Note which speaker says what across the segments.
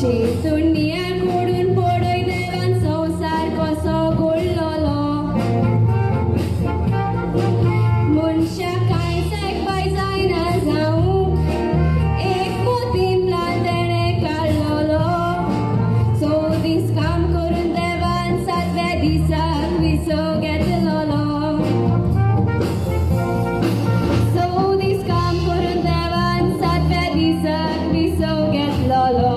Speaker 1: शेतून कोडून पडय देवान संसार कसो घडलोलो मनशाक कांयच एकबाय जायना जावंक एक मोतींतल्यान तेणें काडलोलो 6 दीस काम करून देवान 7व्या दिसाक विसो घेतलोलो 6 दीस काम करून देवान 7व्या दिसाक विसो घेतलोलो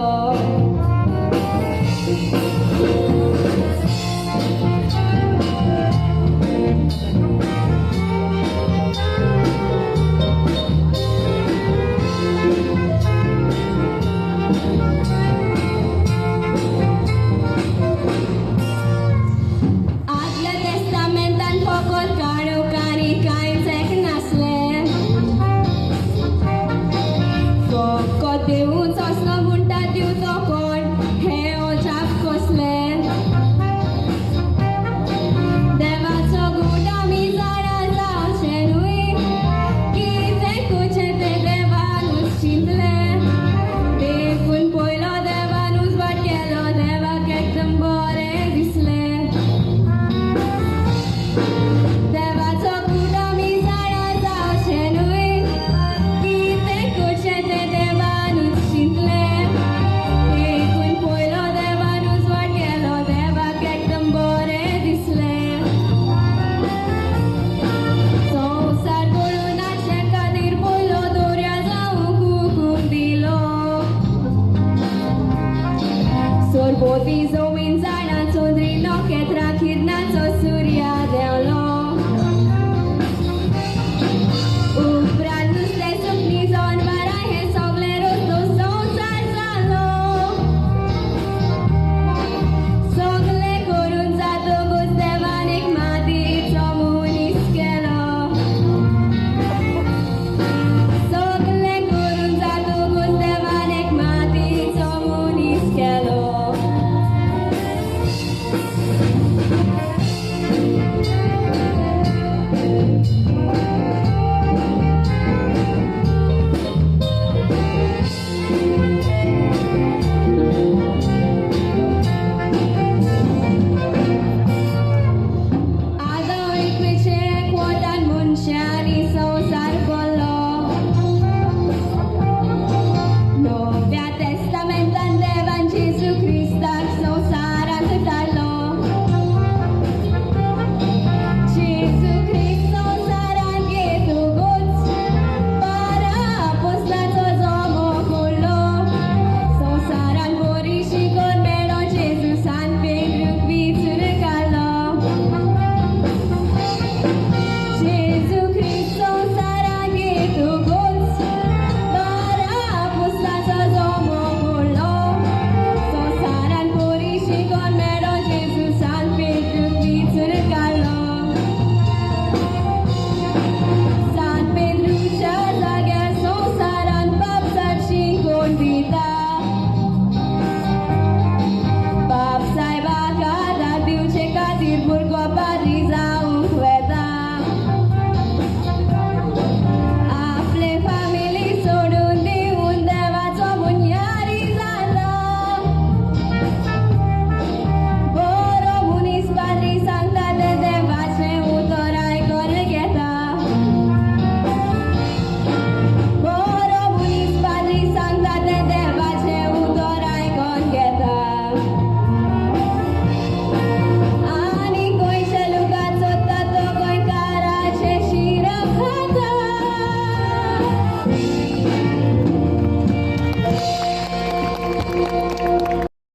Speaker 1: आदल्या तेस्तामेंतान फकत काणूक आनी कांयच एक नासलें फकत देवूच असलो म्हणटा दिवचो कोण हें अजाप कसलें देवाचो गूट आमी जाणा जावचें न्हय कितें कुचें तें देवानूच चिंतलें देखून पयलो देवानूच वाट केलो देवाक एकदम बरें दिसलें देवाचो गूट आमी जाणा जावचें न्हय कितें कुचें तें देवानूच चिंतलें देखून पयलो देवानूच वाट केलो देवाक एकदम बरें दिसलें संवसार घडोवनाचे खातीर पयलो दर्या जावंक हुकूम दिलो सोरभोवती जमीन झाडां चोंदरी नखेत्रां किरणाचो सुर्या देंवलो